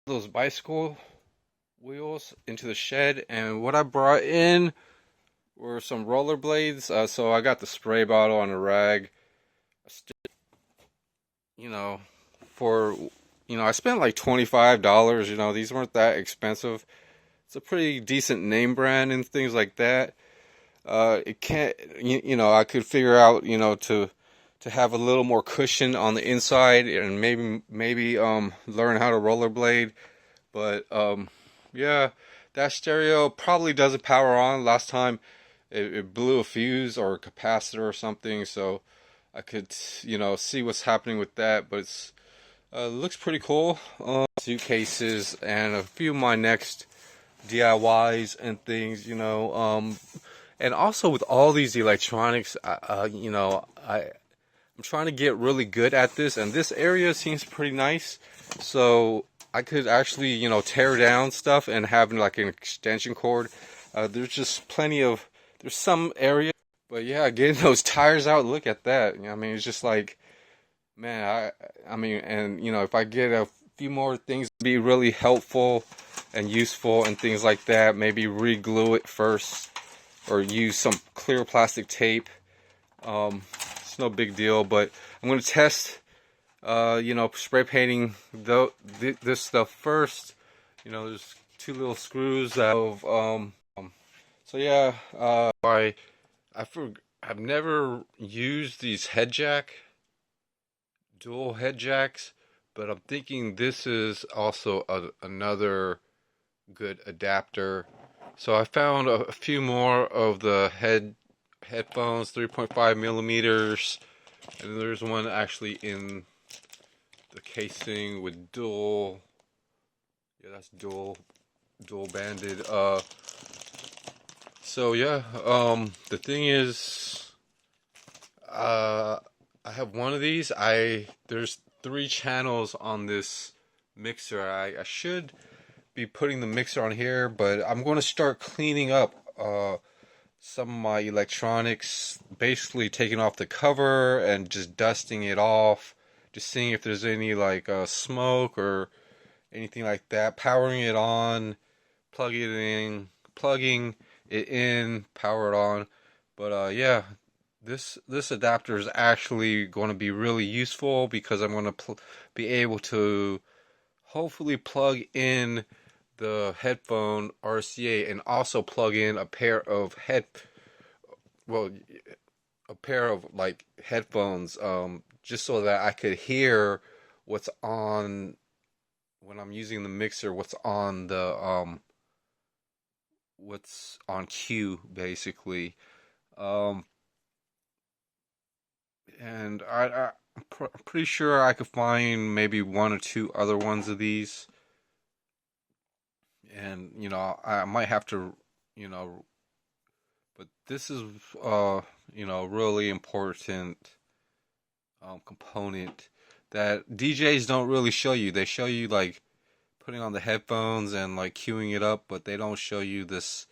those bicycle wheels into the shed, and what I brought in were some rollerblades. So I got the spray bottle and a rag. You know, for I spent like $25. These weren't that expensive. It's a pretty decent name brand and things like that. It can't, I could figure out, to have a little more cushion on the inside and maybe learn how to rollerblade. But yeah, that stereo probably doesn't power on. Last time it blew a fuse or a capacitor or something, so I could, see what's happening with that. But it's looks pretty cool. Suitcases and a few of my next DIYs and things, and also with all these electronics, I'm trying to get really good at this, and this area seems pretty nice. So I could actually, tear down stuff and have like an extension cord. There's just there's some area, but yeah, getting those tires out, look at that. It's just like, man, and if I get a few more things, be really helpful and useful and things like that. Maybe re-glue it first or use some clear plastic tape. It's no big deal, but I'm going to test, spray painting this stuff first. There's two little screws so yeah, I've never used these dual head jacks, but I'm thinking this is also another good adapter. So I found a few more of the headphones, 3.5 millimeters, and there's one actually in the casing with dual. Yeah, that's dual banded. So yeah, the thing is, I have one of these. There's 3 channels on this mixer. I should be putting the mixer on here, but I'm going to start cleaning up some of my electronics, basically taking off the cover and just dusting it off, just seeing if there's any like smoke or anything like that. Powering it on, plugging it in, power it on. But yeah, this adapter is actually going to be really useful because I'm going to be able to hopefully plug in the headphone RCA and also plug in a pair of like headphones, just so that I could hear what's on when I'm using the mixer, what's on cue basically. um and I'm pretty sure I could find maybe one or two other ones of these, and I might have to, you know but this is really important component that DJs don't really show you. They show you like putting on the headphones and like queuing it up, but they don't show you this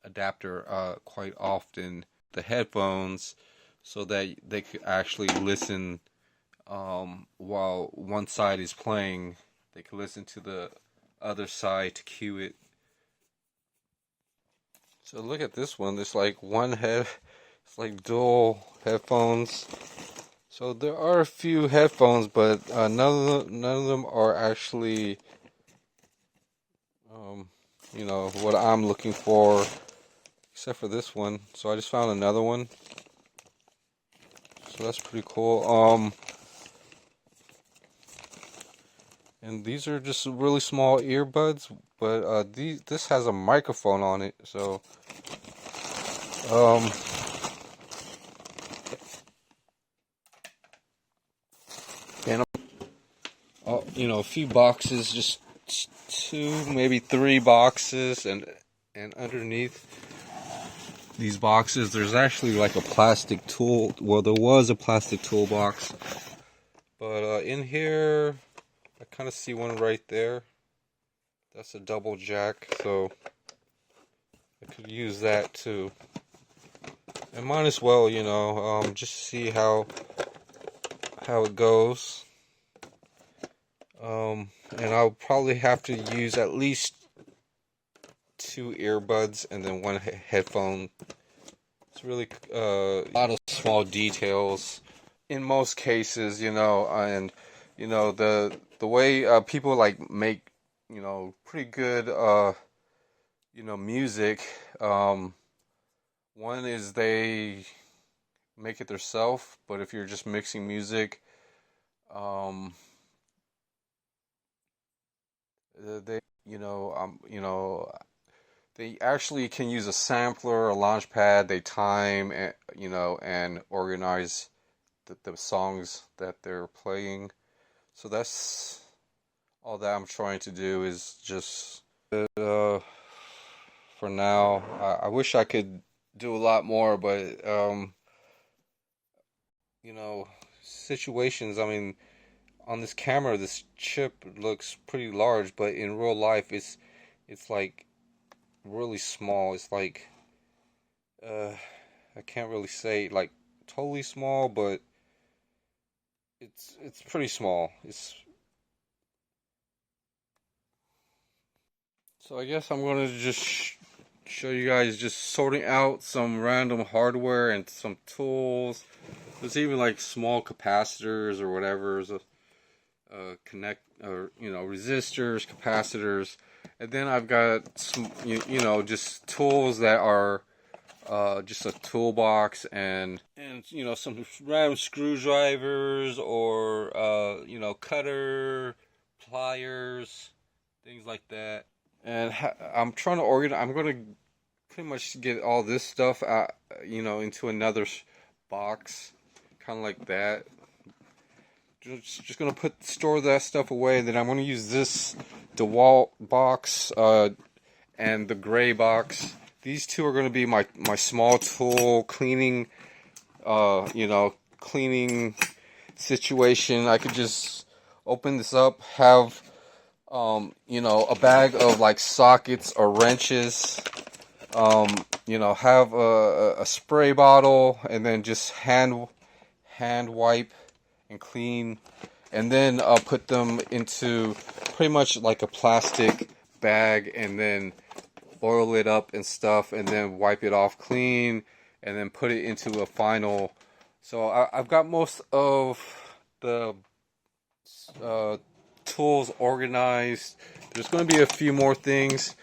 adapter quite often. The headphones, so that they could actually listen while one side is playing. They could listen to the other side to cue it. So look at this one. There's like it's like dual headphones. So there are a few headphones, but none of them are actually, what I'm looking for, except for this one. So I just found another one. So that's pretty cool. And these are just really small earbuds, but this has a microphone on it. So um, and a few boxes, just 2, maybe 3 boxes, and underneath these boxes there's actually like a plastic tool. Well, there was a plastic toolbox, but in here I kind of see one right there. That's a double jack, so I could use that too. And might as well, just see how it goes. and I'll probably have to use at least two earbuds and then one headphone. It's really a lot of small details in most cases, and the way people like make pretty good music. Um, One is they make it themselves, but if you're just mixing music, um, they they actually can use a sampler, a launch pad. They time and organize the songs that they're playing. So that's all that I'm trying to do is just for now. I wish I could do a lot more, but you know, situations. I mean, on this camera, this chip looks pretty large, but in real life, it's like really small. It's like uh, I can't really say like totally small, but it's pretty small. It's So I guess I'm gonna just show you guys just sorting out some random hardware and some tools. There's even like small capacitors or whatever, connect or resistors, capacitors, and then I've got some just tools that are just a toolbox and some random screwdrivers or cutter, pliers, things like that. And I'm trying to organize. I'm going to pretty much get all this stuff out, into another box, kind of like that. Just gonna store that stuff away. Then I'm gonna use this DeWalt box and the gray box. These two are gonna be my small tool cleaning, cleaning situation. I could just open this up, have a bag of like sockets or wrenches. Have a spray bottle, and then just hand wipe and clean, and then I'll put them into pretty much like a plastic bag, and then oil it up and stuff, and then wipe it off clean, and then put it into a final. So I've got most of the uh, tools organized. There's going to be a few more things,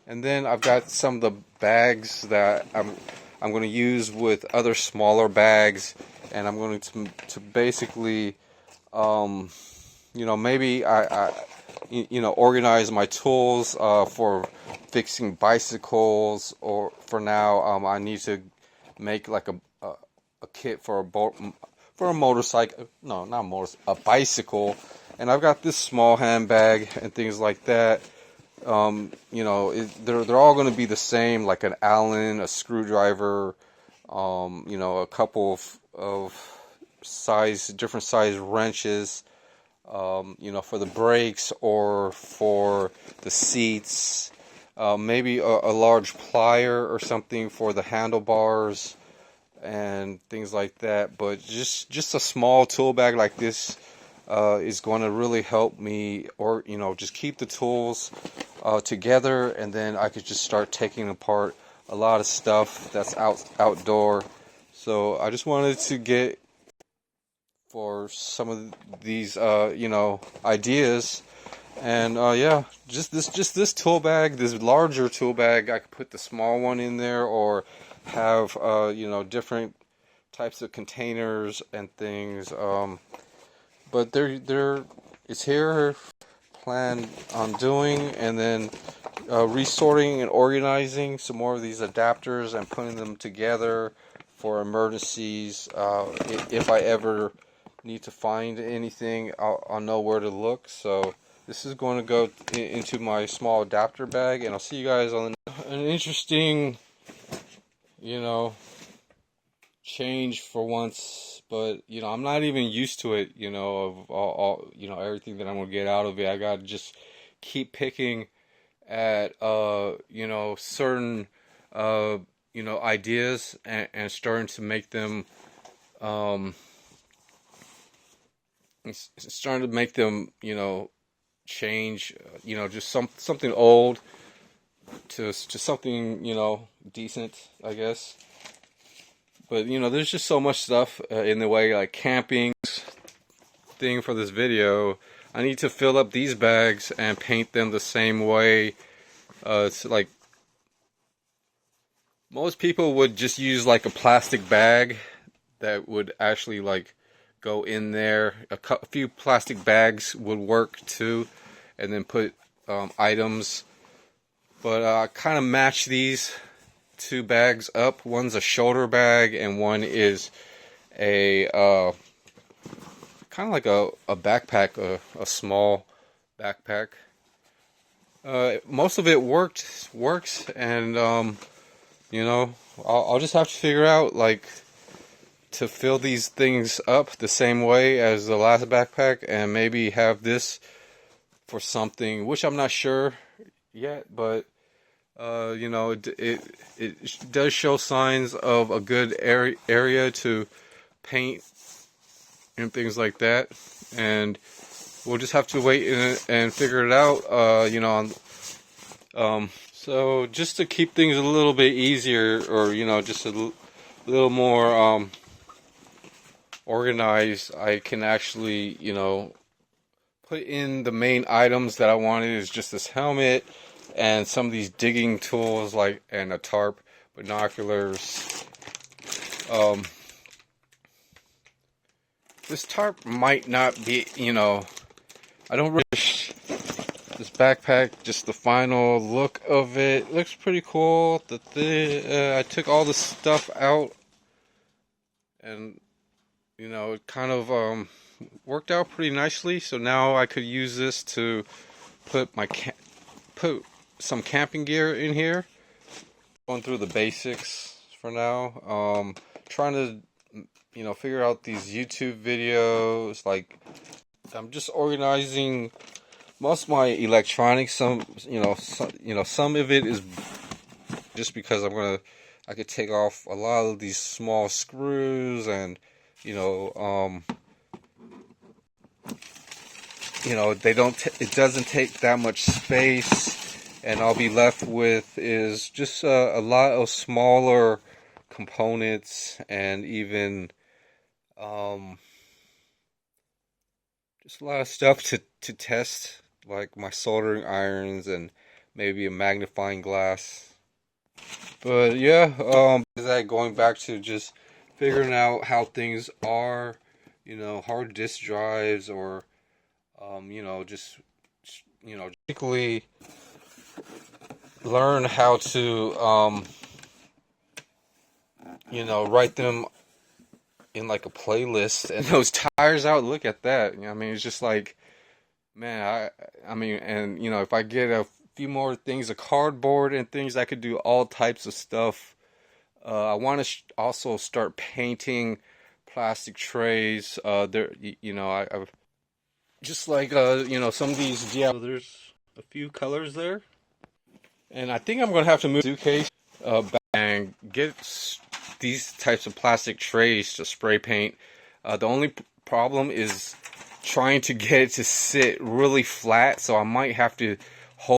and then I've got some of the bags that I'm going to use with other smaller bags, and I'm going to basically maybe I organize my tools for fixing bicycles, or for now I need to make like a kit for a motorcycle. No, not a bicycle. And I've got this small handbag and things like that. They're all going to be the same, like an Allen, a screwdriver, a couple of different size wrenches, for the brakes or for the seats, maybe a large plier or something for the handlebars and things like that. But just a small tool bag like this is going to really help me, or just keep the tools together, and then I could just start taking apart a lot of stuff that's outdoor. So I just wanted to get for some of these ideas, and yeah, just this tool bag, this larger tool bag. I could put the small one in there, or have different types of containers and things. But it's here. Plan on doing, and then resorting and organizing some more of these adapters and putting them together for emergencies. If I ever need to find anything, I'll know where to look. So this is going to go into my small adapter bag, and I'll see you guys on an interesting, change for once. But I'm not even used to it, of all everything that I'm gonna get out of it. I gotta just keep picking at certain ideas, and starting to make them um starting to make them change, just something old to something, decent, I guess. But, there's just so much stuff in the way, like camping thing for this video. I need to fill up these bags and paint them the same way. It's like most people would just use like a plastic bag that would actually like go in there. A few plastic bags would work too, and then put items. But I kind of match these two bags up. One's a shoulder bag and one is a kind of like a backpack, a small backpack. Most of it works, and I'll just have to figure out like to fill these things up the same way as the last backpack, and maybe have for something, which I'm not sure yet, but it does show signs of a good area to paint and things like that, and we'll just have to wait and figure it out. So just to keep things a little bit easier, or just a little more organized, I can actually put in the main items that I wanted. Is just this helmet and some of these digging tools, and a tarp, binoculars. This tarp might not be, I don't really. This backpack, just the final look of it, looks pretty cool. I took all the stuff out, and it kind of worked out pretty nicely. So now I could use this to put some camping gear in here. Going through the basics for now. Trying to figure out these YouTube videos. Like, I'm just organizing most of my electronics. Some of it is just because I could take off a lot of these small screws, and it doesn't take that much space, and I'll be left with is just a lot of smaller components, and even just a lot of stuff to test, like my soldering irons and maybe a magnifying glass. But yeah, going back to just figuring out how things are, hard disk drives, or basically learn how to write them in like a playlist. And those tires out, look at that. It's just like, man, and if I get a few more things of cardboard and things, I could do all types of stuff. I want to also start painting plastic trays. I've just like some of these. Yeah, there's a few colors there, and I think I'm gonna have to move the suitcase back and get these types of plastic trays to spray paint. The only problem is trying to get it to sit really flat, so I might have to hold.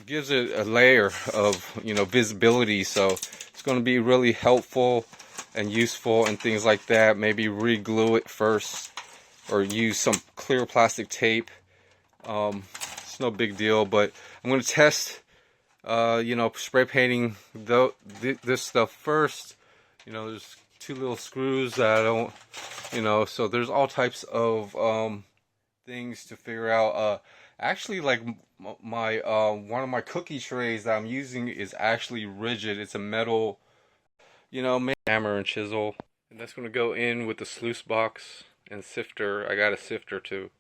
Gives it a layer of visibility, so it's going to be really helpful and useful and things like that. Maybe re-glue it first, or use some clear plastic tape. It's no big deal, but I'm going to test spray painting this stuff first. There's two little screws that I don't, so there's all types of things to figure out. Actually, like my one of my cookie trays that I'm using is actually rigid. It's a metal, hammer and chisel, and that's going to go in with the sluice box and sifter. I got a sifter too.